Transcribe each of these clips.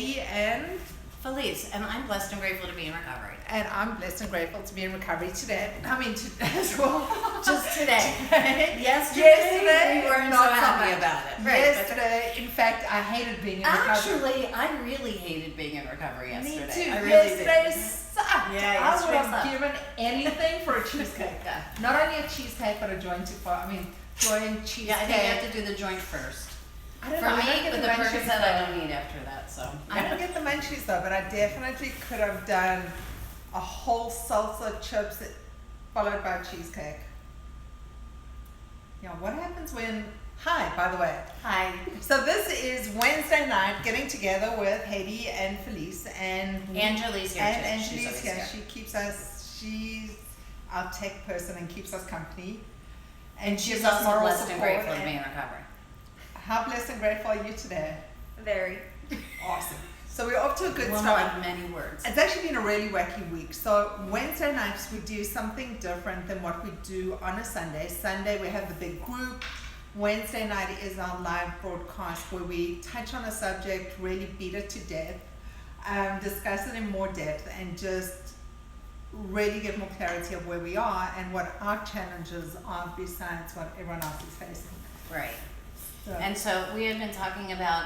Haiti and Felice, and I'm blessed and grateful to be in recovery. and I'm blessed and grateful to be in recovery today. I mean, as well. Just today. Yesterday, we weren't so not so happy much. about it. Yesterday, in fact, I hated being in recovery. Actually, I really hated being in recovery yesterday. Me too. I really Yesterday did. sucked. Yeah, I would yesterday have sucked. given anything for a cheesecake. Yeah. Not only a cheesecake, but a joint cheesecake. Yeah, I think you have to do the joint first. I don't For know, I me, don't get with the the munchies Percocet, I though. don't need after that, so. I don't get the munchies though, but I definitely could have done a whole salsa chips followed by cheesecake. Yeah, what happens when, hi, by the way. Hi. So this is Wednesday night, getting together with Haiti and Felice and Angeli's here and too. She's Angeli's always here. She keeps us, she's our tech person and keeps us company. And She's gives us also moral blessed and support. grateful to be in recovery. How blessed and grateful are you today? Very. Awesome. So we're off to a good One start. of many words. It's actually been a really wacky week. So Wednesday nights we do something different than what we do on a Sunday. Sunday we have the big group. Wednesday night is our live broadcast where we touch on a subject, really beat it to death, discuss it in more depth, and just really get more clarity of where we are and what our challenges are besides what everyone else is facing. Right. So, And so we had been talking about,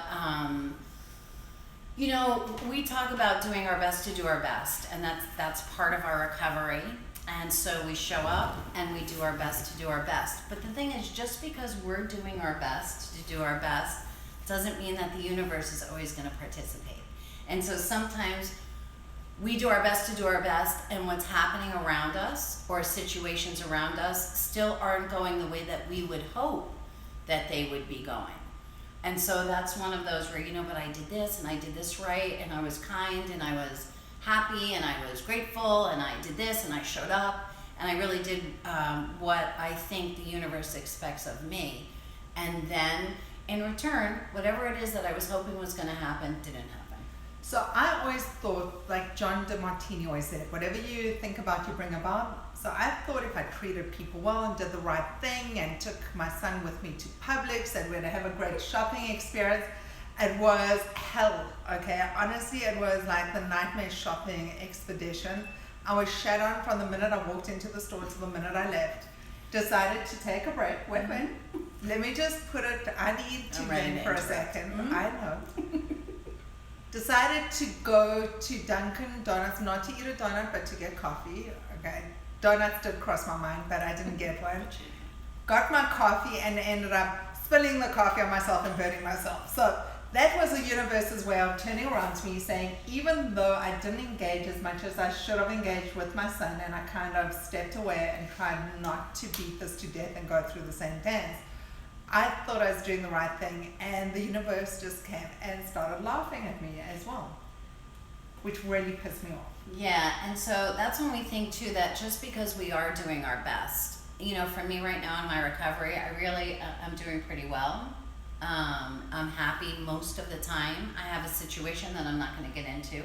we talk about doing our best to do our best, and that's part of our recovery. And so we show up and we do our best to do our best. But the thing is, just because we're doing our best to do our best doesn't mean that the universe is always going to participate. And so sometimes we do our best to do our best, and what's happening around us or situations around us still aren't going the way that we would hope that they would be going. And so that's one of those where, but I did this and I did this right, and I was kind and I was happy and I was grateful and I did this and I showed up and I really did what I think the universe expects of me. And then in return, whatever it is that I was hoping was going to happen didn't happen. So I always thought, like John DeMartini always said, whatever you think about, you bring about. So I thought if I treated people well and did the right thing and took my son with me to Publix and we're gonna have a great shopping experience, it was hell, okay? Honestly, it was like the nightmare shopping expedition. I was shut on from the minute I walked into the store to the minute I left. Decided to take a break. Wait. Let me just put it, I need to vent for a second. I know. Decided to go to Dunkin' Donuts, not to eat a donut, but to get coffee. Okay, donuts did cross my mind, but I didn't get one. Got my coffee and ended up spilling the coffee on myself and burning myself. So that was the universe's way of turning around to me saying, even though I didn't engage as much as I should have engaged with my son, and I kind of stepped away and tried not to beat this to death and go through the same dance, I thought I was doing the right thing, and the universe just came and started laughing at me as well, which really pissed me off. Yeah, and so that's when we think too that just because we are doing our best, for me right now in my recovery, I really I'm doing pretty well. I'm happy most of the time. I have a situation that I'm not going to get into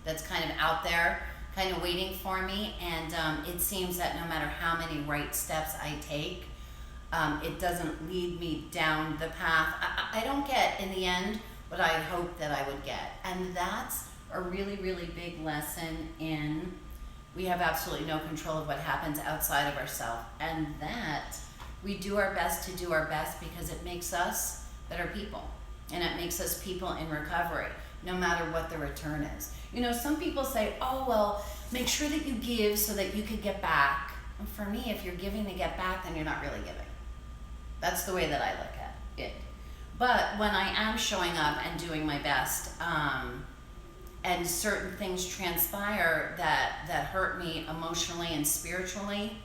that's kind of out there, kind of waiting for me, and it seems that no matter how many right steps I take, it doesn't lead me down the path. I don't get, in the end, what I had hoped that I would get. And that's a really, really big lesson in we have absolutely no control of what happens outside of ourselves. And that we do our best to do our best because it makes us better people. And it makes us people in recovery, no matter what the return is. Some people say, oh, well, make sure that you give so that you could get back. And for me, if you're giving to get back, then you're not really giving. That's the way that I look at it. But when I am showing up and doing my best, and certain things transpire that hurt me emotionally and spiritually,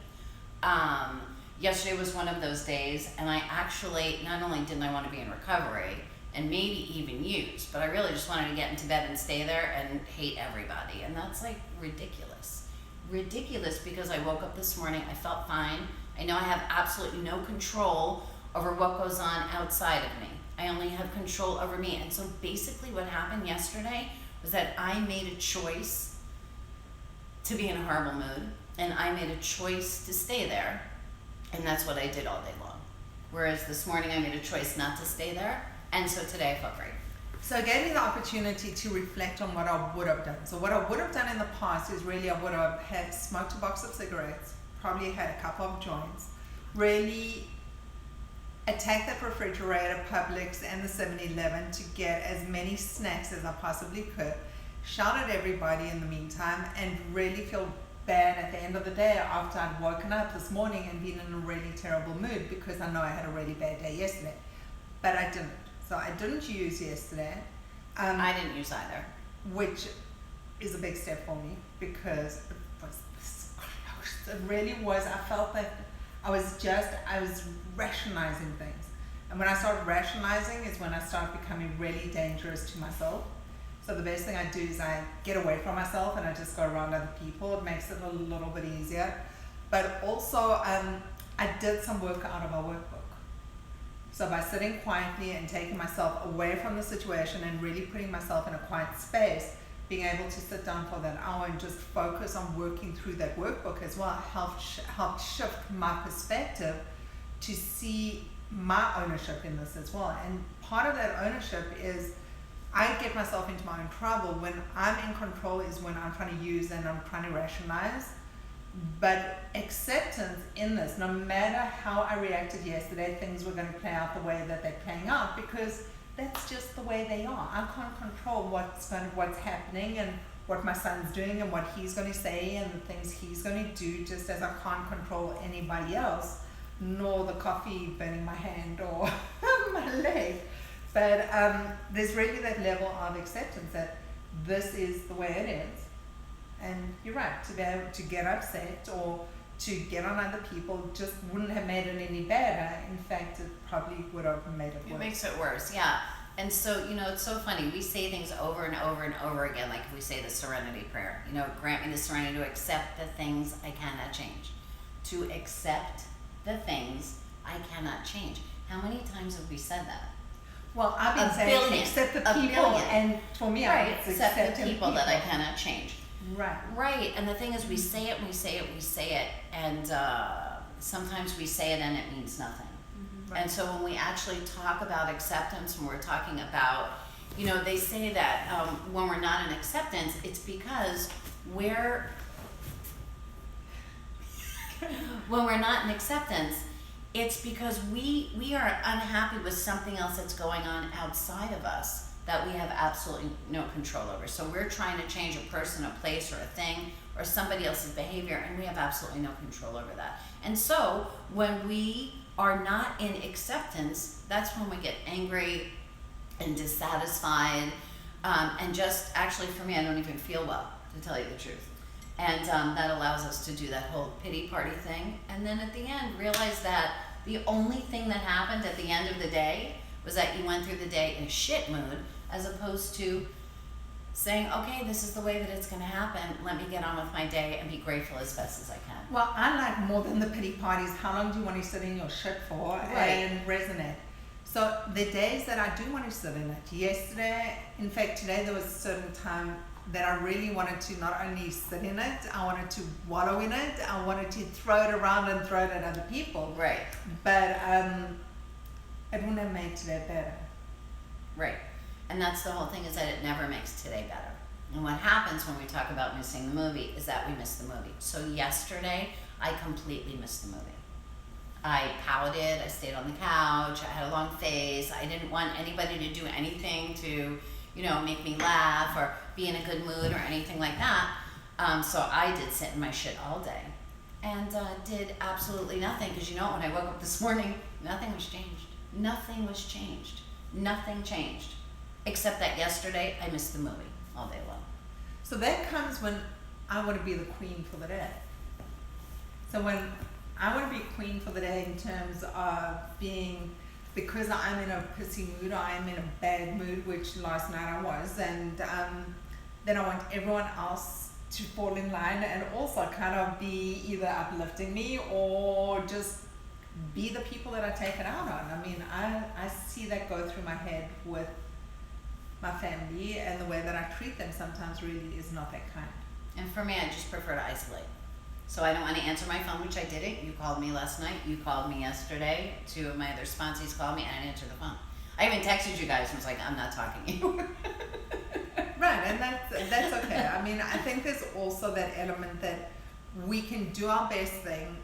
yesterday was one of those days, and I actually, not only didn't I want to be in recovery, and maybe even use, but I really just wanted to get into bed and stay there and hate everybody, and that's like ridiculous. Ridiculous, because I woke up this morning, I felt fine. I know I have absolutely no control over what goes on outside of me. I only have control over me. And so basically what happened yesterday was that I made a choice to be in a horrible mood, and I made a choice to stay there, and that's what I did all day long. Whereas this morning I made a choice not to stay there, and so today I felt great. So it gave me the opportunity to reflect on what I would have done. So what I would have done in the past is really I would have had smoked a box of cigarettes, probably had a couple of joints, really attacked that refrigerator, Publix and the 7-Eleven to get as many snacks as I possibly could, shout at everybody in the meantime, and really feel bad at the end of the day after I'd woken up this morning and been in a really terrible mood because I know I had a really bad day yesterday. But I didn't. So I didn't use yesterday. I didn't use either. Which is a big step for me because it was this close. It really was. I felt that I was rationalizing things. And when I started rationalizing is when I started becoming really dangerous to myself. So the best thing I do is I get away from myself and I just go around other people. It makes it a little bit easier. But also I did some work out of our workbook. So by sitting quietly and taking myself away from the situation and really putting myself in a quiet space, being able to sit down for that hour and just focus on working through that workbook as well helped shift my perspective to see my ownership in this as well. And part of that ownership is I get myself into my own trouble. When I'm in control is when I'm trying to use and I'm trying to rationalize. But acceptance in this, no matter how I reacted yesterday, things were going to play out the way that they're playing out because that's just the way they are. I can't control what's happening and what my son's doing and what he's going to say and the things he's going to do, just as I can't control anybody else, nor the coffee burning my hand or my leg. But there's really that level of acceptance that this is the way it is. And you're right, to be able to get upset or to get on other people just wouldn't have made it any better. In fact, it probably would have made it worse. It makes it worse, yeah. And so, it's so funny. We say things over and over and over again, like if we say the serenity prayer. Grant me the serenity to accept the things I cannot change. To accept the things I cannot change. How many times have we said that? Well, I've been saying accept the people, and for me, right, it's accept the people that I cannot change. Right. And the thing is, we say it, and sometimes we say it and it means nothing. Mm-hmm. Right. And so when we actually talk about acceptance, when we're talking about, they say that when we're not in acceptance, it's because when we're not in acceptance, it's because we are unhappy with something else that's going on outside of us that we have absolutely no control over. So we're trying to change a person, a place, or a thing, or somebody else's behavior, and we have absolutely no control over that. And so when we are not in acceptance, that's when we get angry and dissatisfied, and just actually for me, I don't even feel well, to tell you the truth. And that allows us to do that whole pity party thing. And then at the end, realize that the only thing that happened at the end of the day was that you went through the day in a shit mood, as opposed to saying, okay, this is the way that it's going to happen. Let me get on with my day and be grateful as best as I can. Well, I like more than the pity parties. How long do you want to sit in your shit for and resonate? So the days that I do want to sit in it, yesterday, in fact, today there was a certain time that I really wanted to not only sit in it, I wanted to wallow in it. I wanted to throw it around and throw it at other people. Right. But it wouldn't have made today better. Right. And that's the whole thing, is that it never makes today better. And what happens when we talk about missing the movie is that we miss the movie. So yesterday, I completely missed the movie. I pouted, I stayed on the couch, I had a long face, I didn't want anybody to do anything to, make me laugh or be in a good mood or anything like that. So I did sit in my shit all day and did absolutely nothing, because when I woke up this morning, nothing was changed. Nothing was changed. Nothing changed. Except that yesterday, I missed the movie all day long. So that comes when I want to be the queen for the day. So when I want to be queen for the day in terms of being, because I'm in a pissy mood, I'm in a bad mood, which last night I was, and then I want everyone else to fall in line and also kind of be either uplifting me or just be the people that I take it out on. I mean, I see that go through my head with my family, and the way that I treat them sometimes really is not that kind. And for me, I just prefer to isolate. So I don't want to answer my phone, which I didn't. You called me last night. You called me yesterday. 2 of my other sponsees called me. I didn't answer the phone. I even texted you guys and was like, I'm not talking to you. Right, and that's okay. I mean, I think there's also that element that we can do our best thing,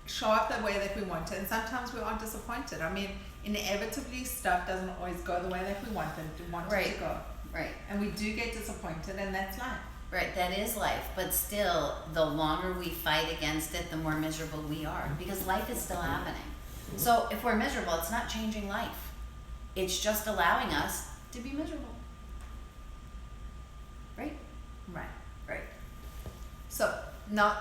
show up the way that we want it, and sometimes we are disappointed. I mean, inevitably stuff doesn't always go the way that we want it to go. Right. And we do get disappointed, and that's life. Right, that is life, but still, the longer we fight against it, the more miserable we are, because life is still happening. So if we're miserable, it's not changing life. It's just allowing us to be miserable. Right? Right. Right. So now,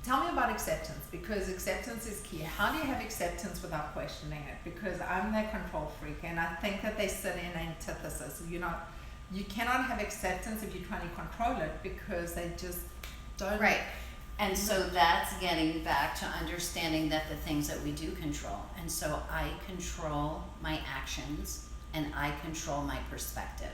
tell me about acceptance, because acceptance is key. How do you have acceptance without questioning it? Because I'm that control freak, and I think that they sit in antithesis. You cannot have acceptance if you're trying to control it, because they just don't. Right. And so that's getting back to understanding that the things that we do control. And so I control my actions and I control my perspective.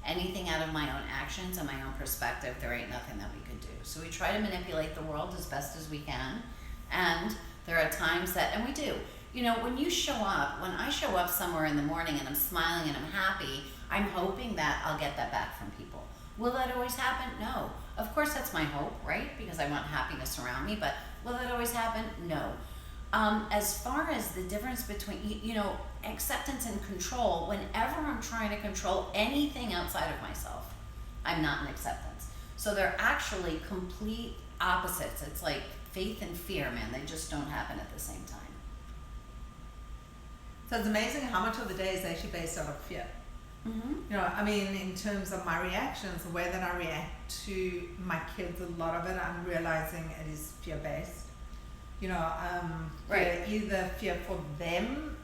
Anything out of my own actions and my own perspective, there ain't nothing that we could do. So we try to manipulate the world as best as we can. And there are times that, and we do, when you show up, when I show up somewhere in the morning and I'm smiling and I'm happy, I'm hoping that I'll get that back from people. Will that always happen? No. Of course that's my hope, right? Because I want happiness around me, but will that always happen? No. As far as the difference between, acceptance and control, whenever I'm trying to control anything outside of myself, I'm not in acceptance. So they're actually complete opposites. It's like faith and fear, man. They just don't happen at the same time. So it's amazing how much of the day is actually based out of fear. Mm-hmm. I mean, in terms of my reactions, the way that I react to my kids, a lot of it, I'm realizing it is fear-based. Right. Either fear for them,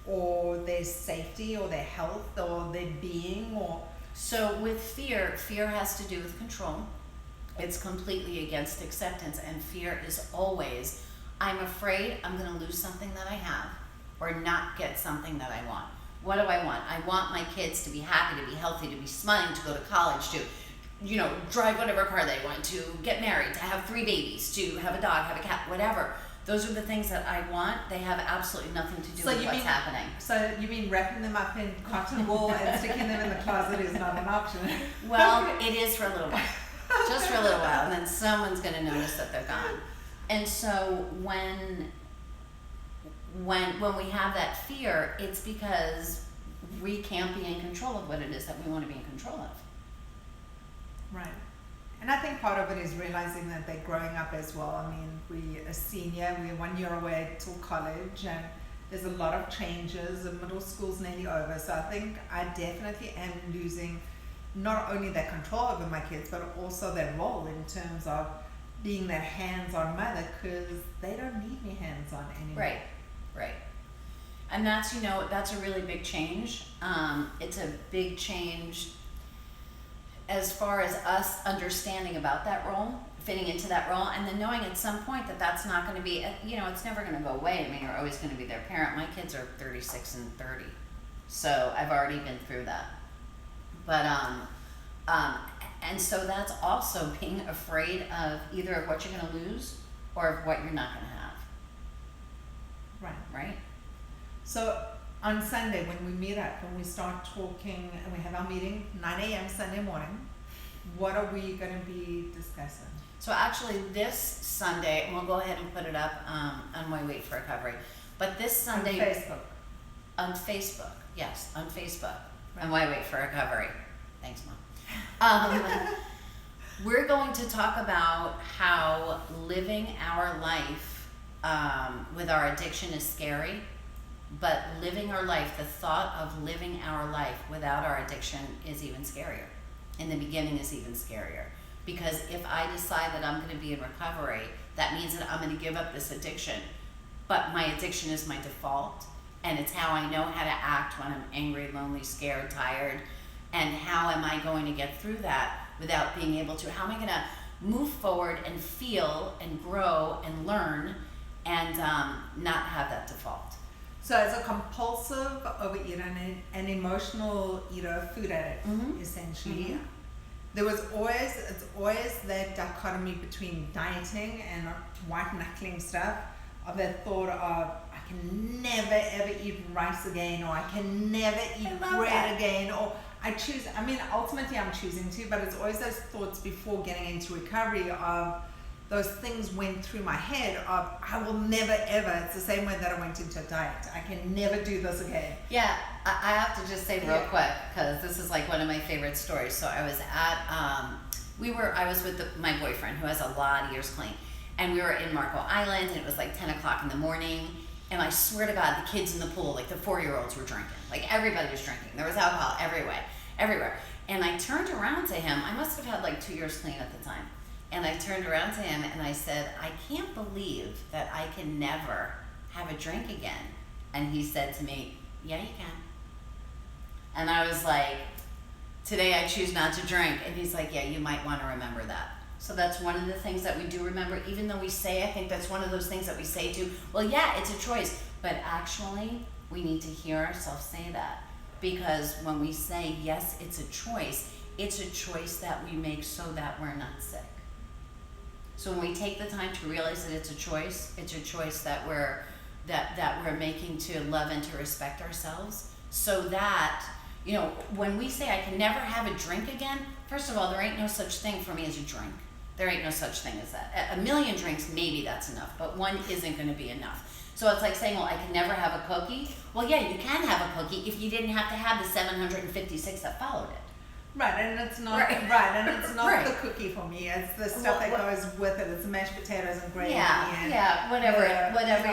or their safety, or their health, or their being, or... So with fear has to do with control. It's completely against acceptance, and fear is always, I'm afraid I'm going to lose something that I have, or not get something that I want. What do I want? I want my kids to be happy, to be healthy, to be smiling, to go to college, to, drive whatever car they want, to get married, to have 3 babies, to have a dog, have a cat, whatever. Those are the things that I want. They have absolutely nothing to do with what's happening. So you mean wrapping them up in cotton wool and sticking them in the closet is not an option? Well, it is for a little while. Just for a little while, and then someone's going to notice that they're gone. And so when we have that fear, it's because we can't be in control of what it is that we want to be in control of. Right. And I think part of it is realizing that they're growing up as well. I mean, we're a senior, we're 1 year away till college, and there's a lot of changes, and middle school's nearly over. So I think I definitely am losing not only that control over my kids, but also that role in terms of being that hands-on mother, because they don't need me hands-on anymore. Right. And that's, that's a really big change. It's a big change as far as us understanding about that role, fitting into that role, and then knowing at some point that that's not going to be, it's never going to go away. I mean, you're always going to be their parent. My kids are 36 and 30, so I've already been through that. But, and so that's also being afraid of either of what you're going to lose or of what you're not going to have. Right. So on Sunday, when we meet up, when we start talking, and we have our meeting 9 a.m. Sunday morning, what are we going to be discussing? So actually this Sunday, and we'll go ahead and put it up on My Weight for Recovery, but this Sunday... On Facebook, yes, on Facebook, on My Weight for Recovery. Thanks, Mom. We're going to talk about how living our life with our addiction is scary, but living our life, the thought of living our life without our addiction is even scarier. In the beginning is even scarier. Because if I decide that I'm going to be in recovery, that means that I'm going to give up this addiction. But my addiction is my default, and it's how I know how to act when I'm angry, lonely, scared, tired. And how am I going to get through that without being able to? How am I going to move forward and feel and grow and learn and not have that default? So as a compulsive overeater and an emotional eater, food addict, essentially, it's always that dichotomy between dieting and white knuckling stuff, of that thought of, I can never ever eat rice again, or I can never eat love bread that. again, or I choose, I mean, ultimately I'm choosing to, but it's always those thoughts before getting into recovery of those things went through my head of, I will never ever, it's the same way that I went into a diet. I can never do this again. Yeah, I have to just say real Yeah. quick, because this is like one of my favorite stories. So I was at, I was with my boyfriend who has a lot of years clean, and we were in Marco Island, and it was like 10 o'clock in the morning, and I swear to God, the kids in the pool, like the 4-year-olds were drinking. Like everybody was drinking. There was alcohol everywhere. And I turned around to him. I must have had like 2 years clean at the time. And I turned around to him and I said, I can't believe that I can never have a drink again. And he said to me, yeah, you can. And I was like, today I choose not to drink. And he's like, yeah, you might want to remember that. So that's one of the things that we do remember, even though we say, I think that's one of those things that we say to, well, yeah, it's a choice. But actually, we need to hear ourselves say that. Because when we say, yes, it's a choice that we make so that we're not sick. So when we take the time to realize that it's a choice that we're making to love and to respect ourselves, so that, you know, when we say I can never have a drink again, first of all, there ain't no such thing for me as a drink. There ain't no such thing as that. A million drinks, maybe that's enough, but one isn't going to be enough. So it's like saying, well, I can never have a cookie. Well, yeah, you can have a cookie if you didn't have to have the 756 that followed it. Right, and it's not and it's not Right. the cookie for me. It's the stuff that goes with it. It's the mashed potatoes and gravy. And Whatever your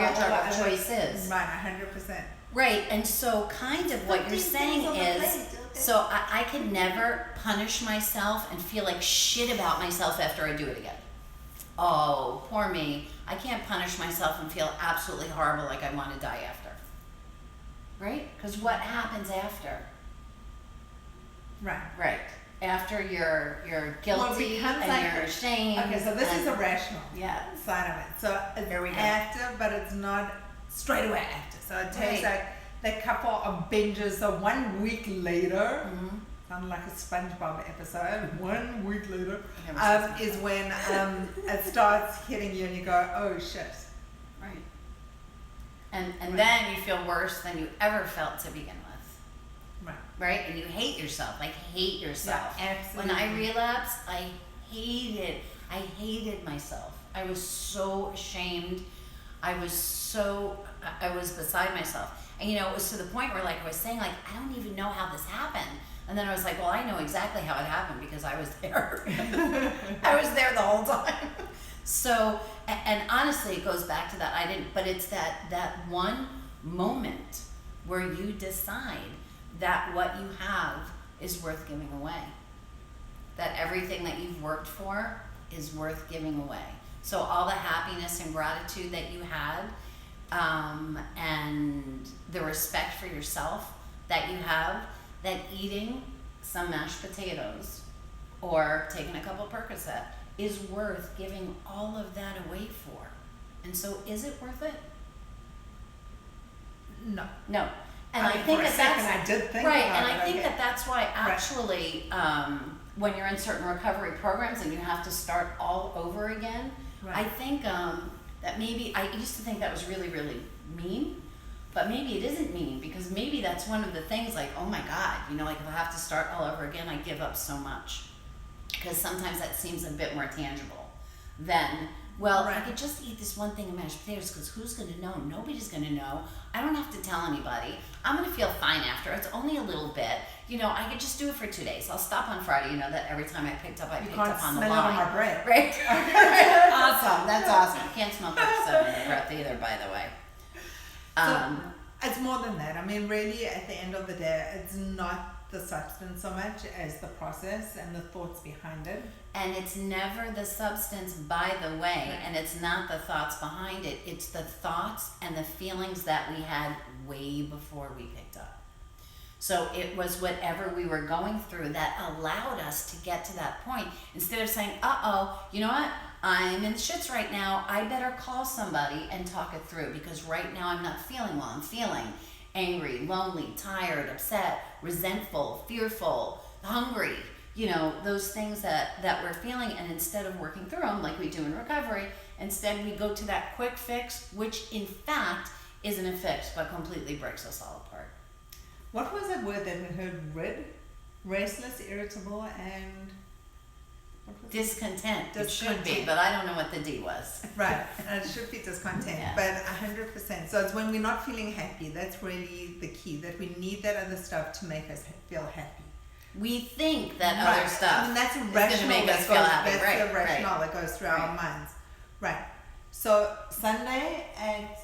all drug the of other- choice is. Right, 100%. Right, and so kind of what you're saying is, so I can never punish myself and feel like shit about myself after I do it again. Oh, poor me. I can't punish myself and feel absolutely horrible like I want to die after. Right? Because what happens after? Right. Right. After you're guilty becomes and like- you're ashamed. Okay, so this is and- a rational Yeah. side of it. So it's There we go. after, but it's not straight away after. So it takes Right. like that couple of binges. So 1 week later, Mhm. sound like a SpongeBob episode. 1 week later Never said is when it starts hitting you and you go, oh shit. Right. And then you feel worse than you ever felt to begin with. Right. Right? And you hate yourself. Like hate yourself. Yeah, absolutely. When I relapsed, I hated myself. I was so ashamed. I was beside myself. And you know, it was to the point where like I was saying, like, I don't even know how this happened. And then I was like, well, I know exactly how it happened because I was there. I was there the whole time. So, and honestly, it goes back to that. But it's that one moment where you decide that what you have is worth giving away. That everything that you've worked for is worth giving away. So all the happiness and gratitude that you had, and the respect for yourself that you have, that eating some mashed potatoes or taking a couple Percocet is worth giving all of that away for. And so is it worth it? No. No. And I mean, think for a that second that's I did think right, about and I it, think okay. that that's why actually when you're in certain recovery programs and you have to start all over again, Right. I think that maybe I used to think that was really, really mean, but maybe it isn't mean because maybe that's one of the things like, oh my God, you know, like if I have to start all over again, I give up so much. Because sometimes that seems a bit more tangible than, well, Right. I could just eat this one thing of mashed potatoes because who's going to know? Nobody's going to know. I don't have to tell anybody. I'm going to feel fine after. It's only a little bit. You know, I could just do it for 2 days. I'll stop on Friday, you know, that every time I picked up, I You picked can't up on the smell it on line. my breath. Right? Awesome. That's awesome. You can't smell Percocet in your breath either, by the way. It's more than that. I mean, really, at the end of the day, it's not the substance so much as the process and the thoughts behind it. And it's never the substance, by the way, and it's not the thoughts behind it. It's the thoughts and the feelings that we had way before we picked up. So it was whatever we were going through that allowed us to get to that point. Instead of saying, uh-oh, you know what? I'm in the shits right now. I better call somebody and talk it through because right now I'm not feeling well. I'm feeling angry, lonely, tired, upset, resentful, fearful, hungry. You know, those things that we're feeling, and instead of working through them like we do in recovery, instead we go to that quick fix, which in fact isn't a fix, but completely breaks us all apart. What was that word that we heard? Restless, irritable, and what was it? Discontent. It should be, Discontent. but I don't know what the D was. Right, and it should be discontent, Yeah. but 100%. So it's when we're not feeling happy, that's really the key, that we need that other stuff to make us feel happy. We think that Right. other stuff I mean, that's a is going to rational make that us goes, feel happy. that's Right, the rationale right. that goes through our Right. minds. Right. So Sunday at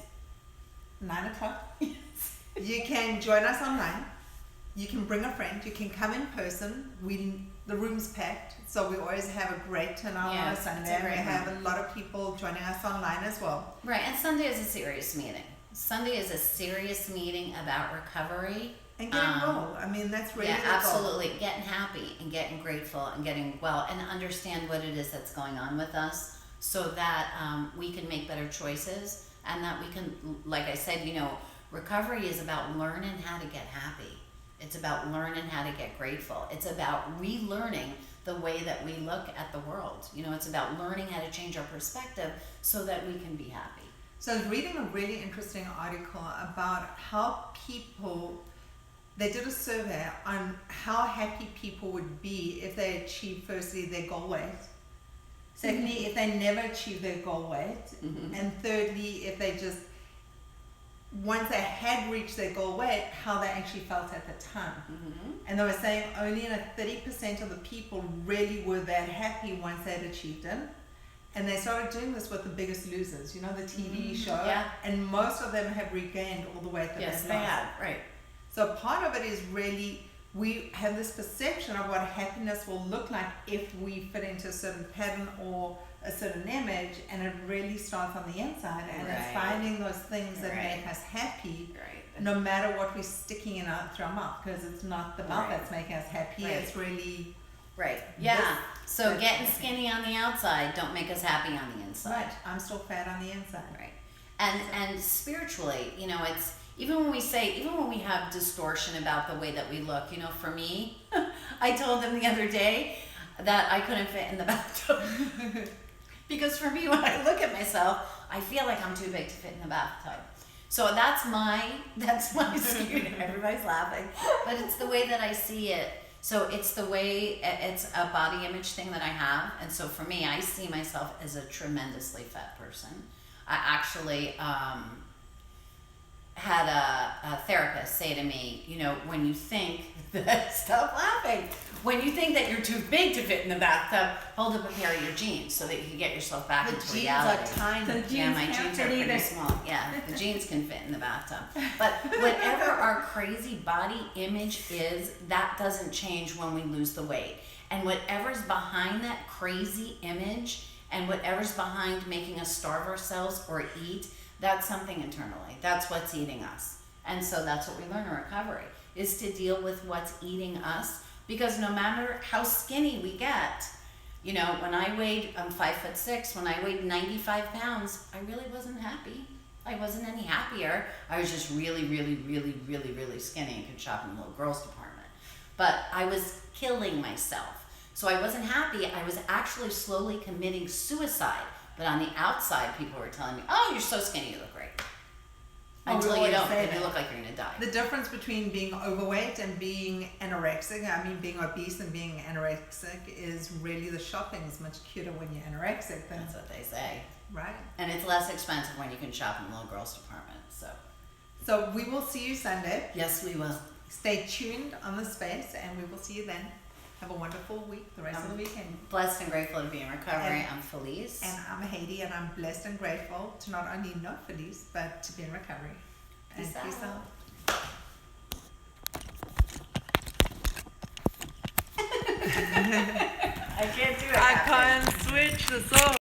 9 o'clock, you can join us online. You can bring a friend. You can come in person. The room's packed, so we always have a great turnout Yeah, on a it's a Sunday. And we great have room. a lot of people joining us online as well. Right, and Sunday is a serious meeting. Sunday is a serious meeting about recovery. And getting well. I mean, that's really Yeah, the goal. absolutely. Getting happy and getting grateful and getting well and understand what it is that's going on with us so that we can make better choices and that we can, like I said, recovery is about learning how to get happy. It's about learning how to get grateful. It's about relearning the way that we look at the world. It's about learning how to change our perspective so that we can be happy. So I was reading a really interesting article about how they did a survey on how happy people would be if they achieved, firstly, their goal weight. Secondly, if they never achieved their goal weight. Mhm. And thirdly, if they just, once they had reached their goal weight, how they actually felt at the time. Mm-hmm. And they were saying only 30% of the people really were that happy once they'd achieved it. And they started doing this with The Biggest Losers, the TV show. Yeah. And most of them have regained all the weight that Yes, they've they lost. have. Right. So part of it is really, we have this perception of what happiness will look like if we fit into a certain pattern or a certain image, and it really starts on the inside, and it's Right. finding those things that Right. make us happy, Right. no matter what we're sticking in through our mouth, because it's not the mouth Right. that's making us happy, Right. it's really, Right. Yeah. So that's getting okay. skinny on the outside don't make us happy on the inside. right, I'm still fat on the inside. Right. And spiritually, it's even when we have distortion about the way that we look, for me, I told them the other day that I couldn't fit in the bathtub. Because for me, when I look at myself, I feel like I'm too big to fit in the bathtub. So that's my excuse. Everybody's laughing, but it's the way that I see it. So it's it's a body image thing that I have. And so for me, I see myself as a tremendously fat person. I actually had a therapist say to me, when you think that, stop laughing. When you think that you're too big to fit in the bathtub, hold up a pair of your jeans so that you can get yourself back The into jeans reality. are tiny. The Yeah, jeans my can't jeans are fit pretty either. small. Yeah, the jeans can fit in the bathtub. But whatever our crazy body image is, that doesn't change when we lose the weight. And whatever's behind that crazy image and whatever's behind making us starve ourselves or eat, that's something internally. That's what's eating us. And so that's what we learn in recovery, is to deal with what's eating us. Because no matter how skinny we get, when I weighed, I'm 5'6", when I weighed 95 pounds, I really wasn't happy. I wasn't any happier. I was just really, really, really, really, really skinny and could shop in the little girls department. But I was killing myself. So I wasn't happy. I was actually slowly committing suicide. But on the outside, people were telling me, oh, you're so skinny, you look great. Oh, we Until you always don't, say then you that. look like you're gonna die. The difference between being overweight and being anorexic, being obese and being anorexic, is really the shopping is much cuter when you're anorexic than, That's what they say. right? And it's less expensive when you can shop in the little girls department. So we will see you Sunday. Yes, we will. Stay tuned on the space, and we will see you then. Have a wonderful week, the rest of the weekend. Blessed and grateful to be in recovery. And- I'm Felice. And I'm Haiti, and I'm blessed and grateful to not only know Felice, but to be in recovery. And Peace peace out. out. I can't do it. I can't switch the song.